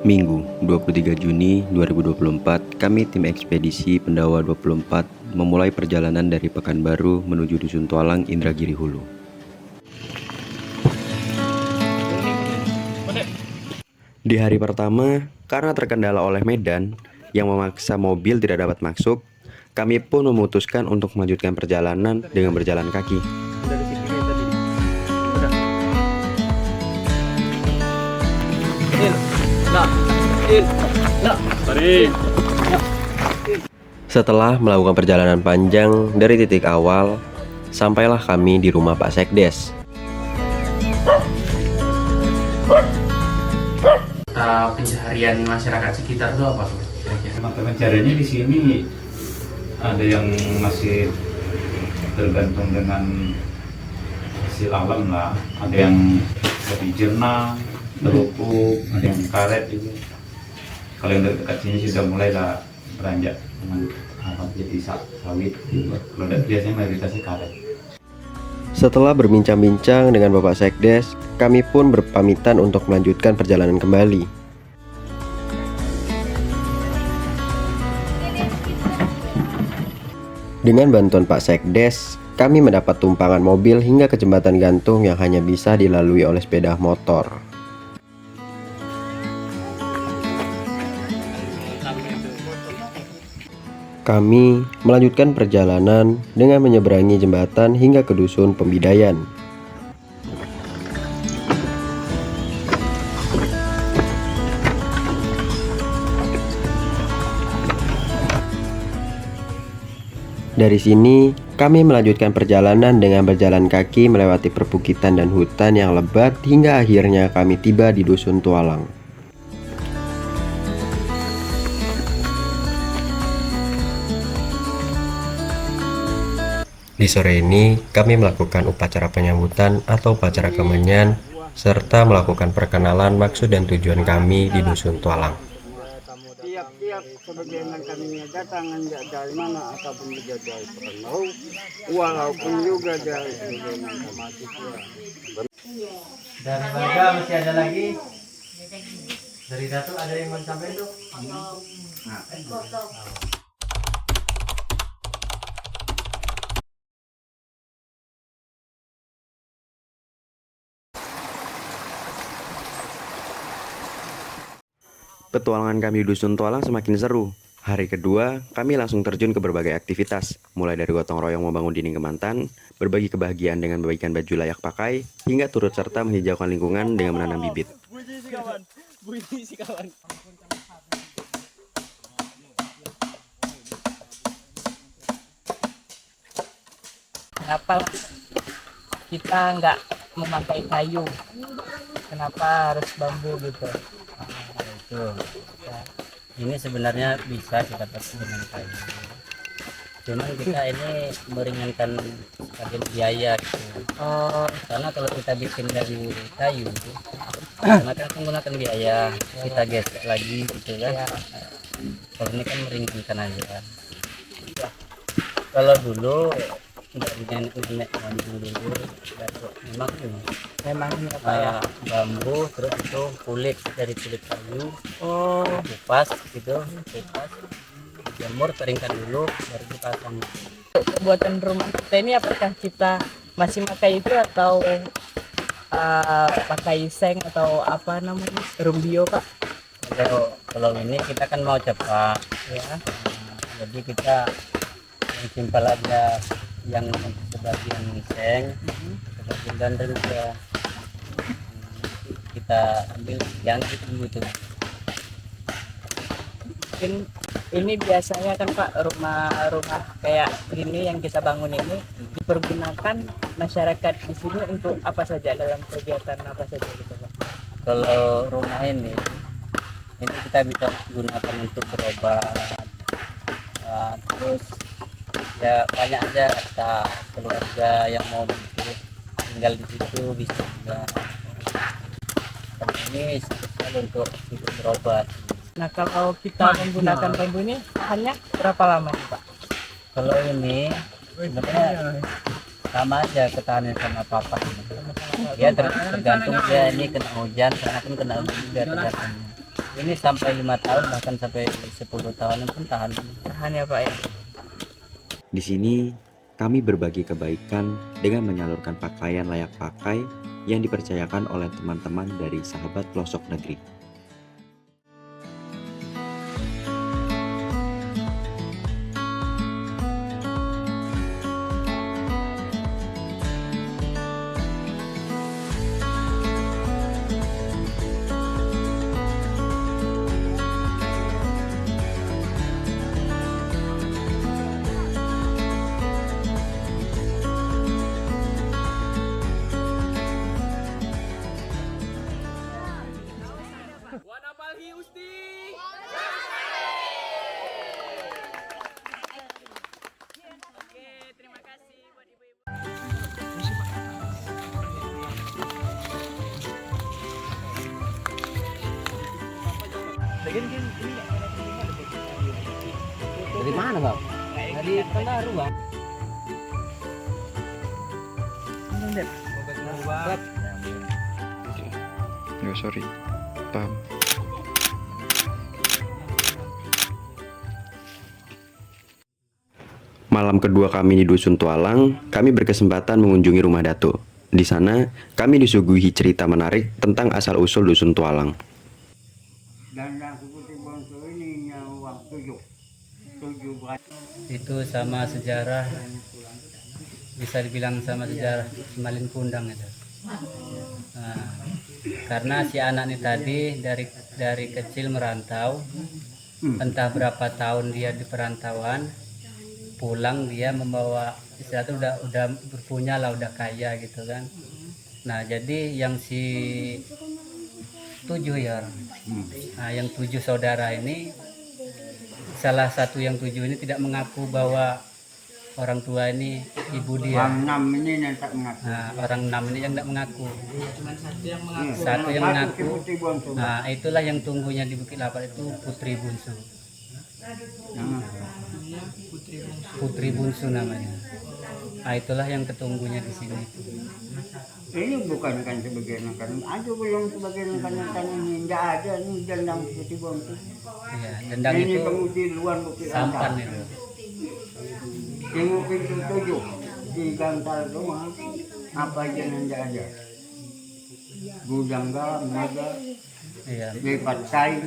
Minggu, 23 Juni 2024, kami tim ekspedisi Pendawa 24 memulai perjalanan dari Pekanbaru menuju Dusun Tualang, Indragiri Hulu. Di hari pertama, karena terkendala oleh medan yang memaksa mobil tidak dapat masuk, kami pun memutuskan untuk melanjutkan perjalanan dengan berjalan kaki. Setelah melakukan perjalanan panjang dari titik awal, sampailah kami di rumah Pak Sekdes. Pencaharian masyarakat sekitar itu apa tuh? Mata pencariannya di sini ada yang masih tergantung dengan hasil alam lah, ada yang dari jenang, terupuk, ada yang karet itu. Kalau yang dekat sini sudah mulai lah beranjak dengan jadi sawit. Kalau biasanya mayoritasnya karet. Setelah berbincang-bincang dengan Bapak Sekdes, kami pun berpamitan untuk melanjutkan perjalanan kembali. Dengan bantuan Pak Sekdes, kami mendapat tumpangan mobil hingga ke jembatan gantung yang hanya bisa dilalui oleh sepeda motor. Kami melanjutkan perjalanan dengan menyeberangi jembatan hingga ke Dusun Pembidayan. Dari sini, kami melanjutkan perjalanan dengan berjalan kaki melewati perbukitan dan hutan yang lebat hingga akhirnya kami tiba di Dusun Tualang. Di sore ini, kami melakukan upacara penyambutan atau upacara kemenyan, serta melakukan perkenalan maksud dan tujuan kami di Dusun Tualang. Tiap-tiap sebagaimana kami datang dari mana ataupun juga dari Pekanbaru, walaupun juga dari sebagaimana mahasiswa. Dari warga masih ada lagi? Dari Datuk ada yang mau sampai tuh? Petualangan kami di Dusun Tualang semakin seru. Hari kedua, kami langsung terjun ke berbagai aktivitas, mulai dari gotong royong membangun dinding kemantan, berbagi kebahagiaan dengan membagikan baju layak pakai, hingga turut serta menghijaukan lingkungan dengan menanam bibit. Kenapa kita nggak memakai kayu? Kenapa harus bambu gitu? Itu. Ini sebenarnya bisa kita pakai dengan kayu. Cuman kita ini meringankan sebagian biaya gitu. Karena kalau kita bikin dari kayu itu, karena kan menggunakan biaya, kita gesek lagi gitu kan. Kalau ini kan meringankan aja. Kalau dulu dari nenek-nenek dulu memang ini Memang ini apa ya? bambu, terus itu kulit dari kulit kayu, kupas gitu, kupas jamur, keringkan dulu baru dipasang. Buatan rumah kita ini apakah kita masih pakai itu atau pakai seng atau apa namanya rumbio Pak? Kalau ini kita kan mau cepat ya, jadi kita yang simpel aja, yang sebagian seng, sebagian dandel ya. Kita ambil yang itu. Mungkin ini biasanya kan Pak rumah-rumah kayak gini yang kita bangun ini dipergunakan masyarakat di sini untuk apa saja, dalam kegiatan apa saja gitu Pak? Kalau rumah ini kita bisa gunakan untuk berobat, terus ya banyak aja kita keluarga yang mau tinggal di situ bisa juga. Dan ini spesial untuk berobat. Nah kalau kita menggunakan bambu ini hanya berapa lama nih Pak? Kalau ini sebenarnya sama aja ketahanan sama papan. Ya tergantung dia ini kena hujan, karena kan kena hujan juga tergantung. Ini sampai 5 tahun bahkan sampai 10 tahun pun tahan. Tahan ya Pak ya. Di sini kami berbagi kebaikan dengan menyalurkan pakaian layak pakai yang dipercayakan oleh teman-teman dari sahabat pelosok negeri. Dari mana Bang? Dari Pengaruh Bang. Ya sorry, paham. Malam kedua kami di Dusun Tualang, kami berkesempatan mengunjungi rumah Dato. Di sana, kami disuguhi cerita menarik tentang asal-usul Dusun Tualang. Dan yang seperti bangsa ini yang waktu tujuh berarti. Itu sama sejarah, bisa dibilang sama sejarah Malin Kundang itu. Nah, karena si anak ini tadi dari kecil merantau, entah berapa tahun dia di perantauan, pulang dia membawa istilahnya udah berpunya lah, udah kaya gitu kan. Nah jadi yang si 7 ya, nah yang 7 saudara ini, salah satu yang 7 ini tidak mengaku bahwa orang tua ini ibu dia. Orang 6 ini yang tak mengaku. Nah, orang 6 ini yang tidak mengaku. Cuma satu yang mengaku. Satu yang mengaku. Putri bangsa. Nah, itulah yang tunggunya di Bukit Lapat itu Putri Bungsu. Putri Bungsu namanya. Nah, itulah yang ketunggunya di sini. Ini bukan kan sebagian kan ada belum sebagian kan ini tidak ada ini dendang putri bangsa. Iya, dendang Ini itu pengudi luar bukit sampan Lantar. itu. Tengok pintu 7 di gantal rumah apa aja yang tidak ada. Gudang garam, naga, Iya. lipat kain.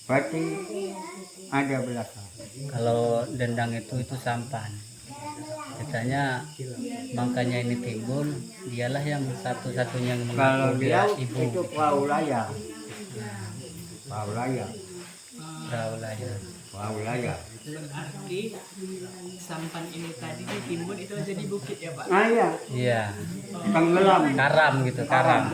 Berarti ada belakang. Kalau dendang itu sampan. Katanya makanya ini timbul, dialah yang satu-satunya yang Kalau mengaku dia dia ibu. itu perahu layar. Perahu layar. Tahu lah ya. Perahu layar. Berarti sampan ini tadi ditimbun itu jadi bukit ya Pak? Ah iya, Iya, tenggelam. karam gitu, karam.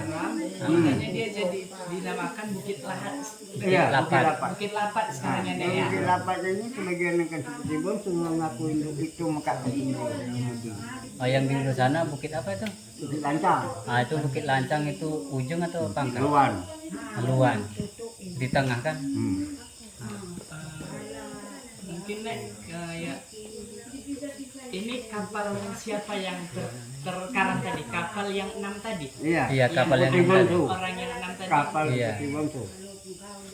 Makanya dia jadi dinamakan Bukit Lahat. Iya, Lapat. Bukit Lapat sekarang ya Nek, ya. Bukit Lapat ini sebagian kan seperti bom semua ngakuin itu maka ini. Oh, yang di sana bukit apa itu? Bukit Lancang, Ah, itu Bukit Lancang itu ujung atau pangkal? Luan. Haluan. Di tengah kan? Mungkin Nek, ya ini kapal siapa yang terkarang tadi? Kapal yang 6 tadi? Iya. Iya, kapal yang Putri enam tadi. Bungsu. Orang yang 6 tadi? Kapal Iya. Putri Bungsu.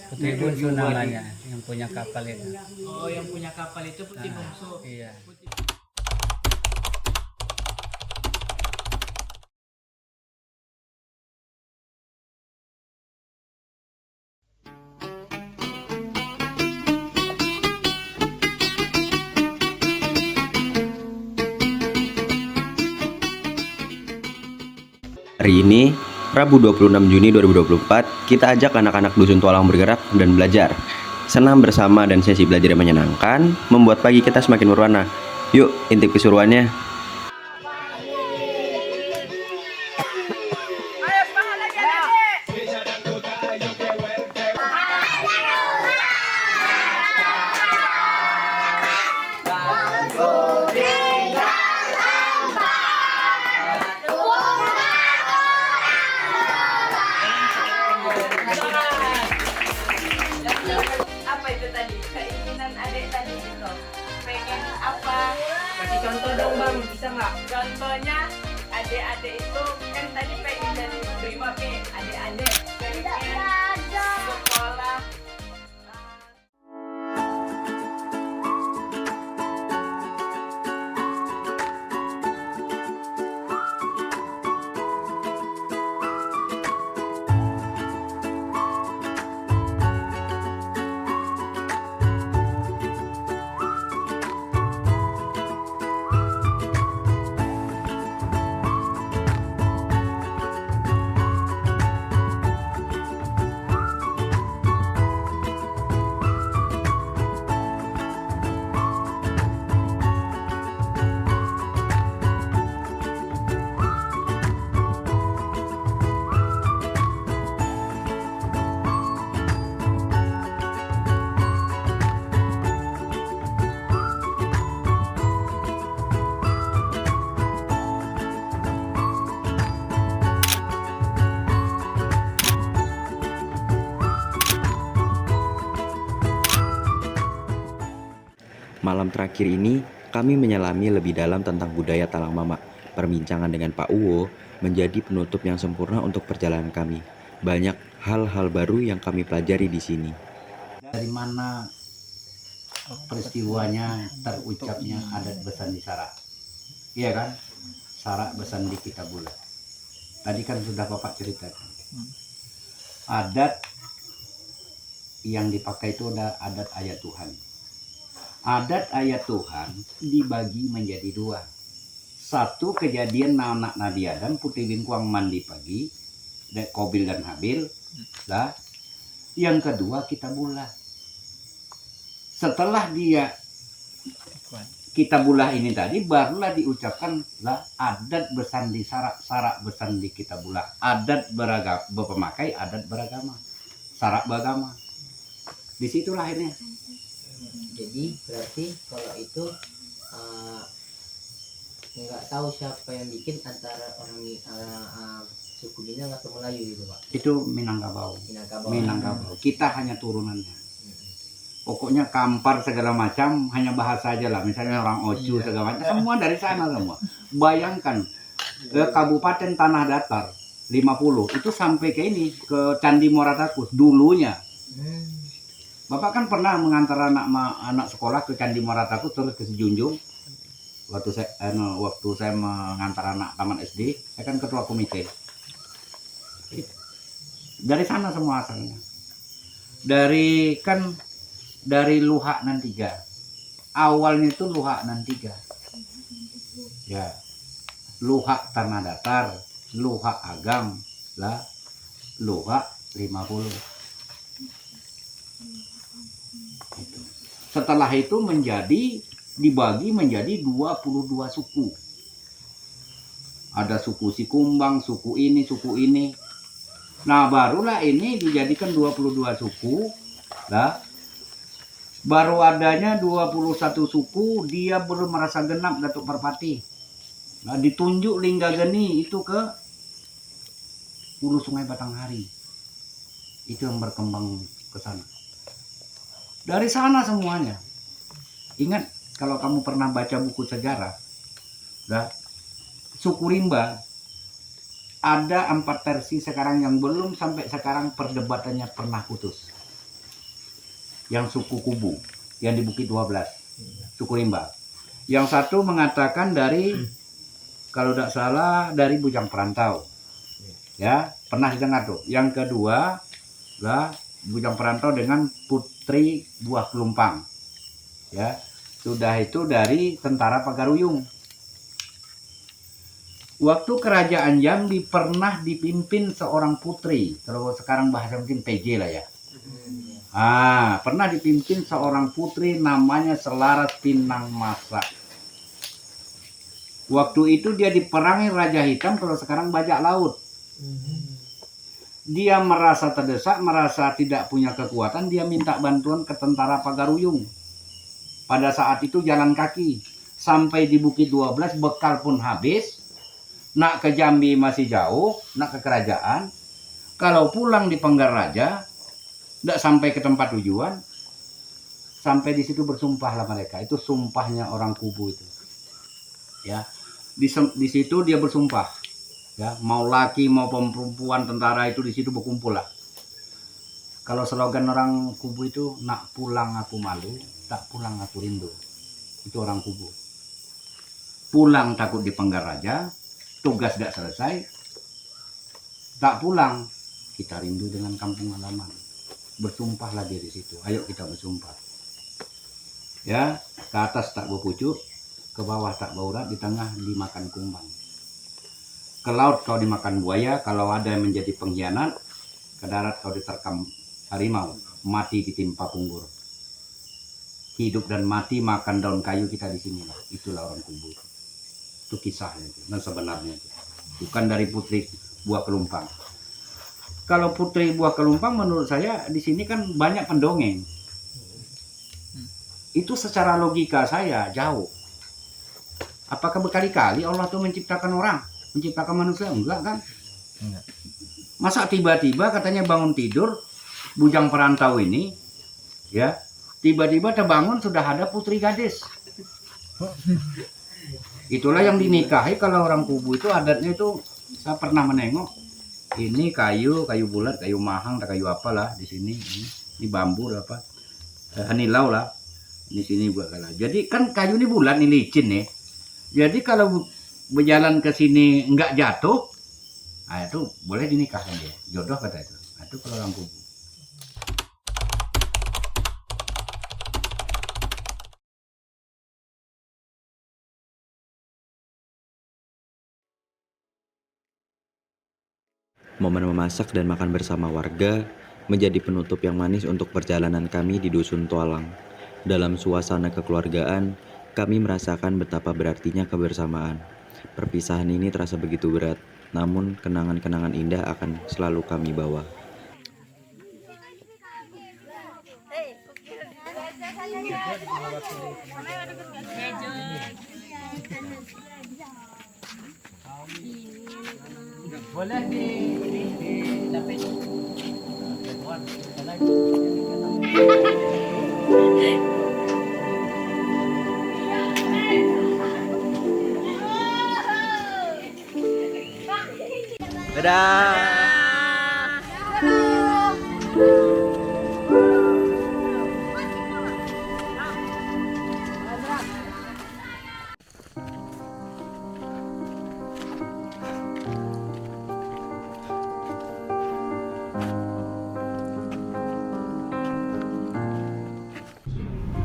Putri Bungsu namanya, yang punya kapal itu. Oh, yang punya kapal itu Putri Nah, Bungsu. iya. Hari ini, Rabu 26 Juni 2024, kita ajak anak-anak Dusun Tualang bergerak dan belajar. Senam bersama dan sesi belajar yang menyenangkan membuat pagi kita semakin berwarna. Yuk, intip keseruannya. Apa itu tadi? Keinginan adik tadi itu pengen apa? Kasih contoh dong Bang, bisa nggak? Contohnya adik-adik itu kan tadi pengen jadi brimob nih, adik-adik pengen sekolah. Malam terakhir ini, kami menyelami lebih dalam tentang budaya Talang Mama. Perbincangan dengan Pak Uwo menjadi penutup yang sempurna untuk perjalanan kami. Banyak hal-hal baru yang kami pelajari di sini. Dari mana peristiwanya terucapnya adat Besandi Sarak? Iya kan? Sarak Besandi kita bulat. Tadi kan sudah Bapak ceritakan. Adat yang dipakai itu ada adat ayat Tuhan. Adat ayat Tuhan dibagi menjadi dua. Satu kejadian anak Nabi Adam, putih bingkuang mandi pagi, Kobil dan Habil. Lah. Yang kedua kita bulah. Setelah dia kita bulah ini tadi, barulah diucapkan lah adat Besandi Sarak, Sarak Besandi kita bulah. Adat berpemakai, adat beragama. Sarak beragama. Disitulah akhirnya. Jadi berarti kalau itu nggak tahu siapa yang bikin antara orang suku Minang atau Melayu gitu Pak. Itu Minangkabau. Minangkabau. Minangkabau. Kita hanya turunannya. Pokoknya Kampar segala macam hanya bahasa aja lah. Misalnya orang Ocu segala macam, semua dari sana semua. Bayangkan Kabupaten Tanah Datar 50 itu sampai ke ini, ke Candi Muara Takus dulunya. Bapak kan pernah mengantar anak sekolah ke Candi Muara Takus terus ke Sejunjung. Waktu saya mengantar anak taman SD, saya kan ketua komite. Dari sana semua asalnya. Dari Luhak Nan 3. Awalnya itu Luhak Nan 3. Ya. Luhak Tanah Datar, Luhak Agam, lah Luhak 50. Setelah itu dibagi menjadi 22 suku. Ada suku Sikumbang, suku ini. Nah, barulah ini dijadikan 22 suku. Nah, baru adanya 21 suku, dia belum merasa genap Datuk Parpati. Nah, ditunjuk Linggageni itu ke Hulu Sungai Batanghari. Itu yang berkembang ke sana. Dari sana semuanya. Ingat, kalau kamu pernah baca buku sejarah, suku Rimba ada 4 versi sekarang yang belum sampai sekarang perdebatannya pernah putus. Yang suku Kubu, yang di Bukit 12, suku Rimba. Yang satu mengatakan dari, kalau tidak salah, dari Bujang Perantau. Ya, pernah didengar tuh. Yang kedua, Bujang Perantau dengan Putri Buah Kelumpang. Ya, sudah itu dari Tentara Pagaruyung. Waktu kerajaan Jambi pernah dipimpin seorang putri, kalau sekarang bahasa mungkin PJ lah ya. Pernah dipimpin seorang putri namanya Selaras Pinang Masa. Waktu itu dia diperangi Raja Hitam, kalau sekarang bajak laut. Dia merasa terdesak, merasa tidak punya kekuatan, dia minta bantuan ke Tentara Pagaruyung. Pada saat itu jalan kaki sampai di Bukit 12, bekal pun habis. Nak ke Jambi masih jauh, nak ke kerajaan. Kalau pulang di Penggar Raja, tidak sampai ke tempat tujuan. Sampai di situ bersumpahlah mereka. Itu sumpahnya orang Kubu itu. Ya, Di situ dia bersumpah, ya, mau laki mau perempuan tentara itu di situ berkumpul lah. Kalau slogan orang Kubu itu, nak pulang aku malu, tak pulang aku rindu. Itu orang Kubu. Pulang takut dipenggal raja, tugas gak selesai, tak pulang kita rindu dengan kampung halaman. Bersumpahlah dia di situ. Ayo kita bersumpah. Ya, ke atas tak berpucuk, ke bawah tak baurat, di tengah dimakan kumbang. Ke laut kau dimakan buaya, kalau ada yang menjadi pengkhianat, ke darat kau diterkam harimau, mati ditimpa punggur. Hidup dan mati makan daun kayu kita di sini lah. Itulah orang Kubu. Itu kisahnya itu, dan sebenarnya itu. Bukan dari Putri Buah Kelumpang. Kalau Putri Buah Kelumpang menurut saya di sini kan banyak pendongeng. Itu secara logika saya jauh. Apakah berkali-kali Allah tuh menciptakan orang, menciptakan manusia? Enggak kan? Enggak. Masa tiba-tiba katanya bangun tidur, bujang perantau ini, ya, tiba-tiba terbangun sudah ada putri gadis. Itulah yang dinikahi kalau orang Kubu itu adatnya itu, saya pernah menengok, ini kayu bulat, kayu mahang, kayu apalah di sini, ini bambu apa, hanilau lah, di sini buat kalah. Jadi kan kayu ini bulat, ini licin nih. Jadi kalau berjalan ke sini enggak jatuh, nah itu boleh dinikahkan dia, jodoh kata itu. Nah, itu kalau orang Kubu. Momen memasak dan makan bersama warga menjadi penutup yang manis untuk perjalanan kami di Dusun Tualang. Dalam suasana kekeluargaan, kami merasakan betapa berartinya kebersamaan. Perpisahan ini terasa begitu berat, namun kenangan-kenangan indah akan selalu kami bawa. Boleh di tapi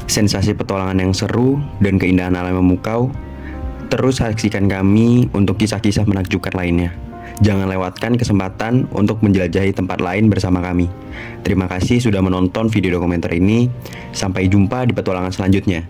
Sensasi petualangan yang seru dan keindahan alam memukau. Terus saksikan kami untuk kisah-kisah menakjubkan lainnya. Jangan lewatkan kesempatan untuk menjelajahi tempat lain bersama kami. Terima kasih sudah menonton video dokumenter ini. Sampai jumpa di petualangan selanjutnya.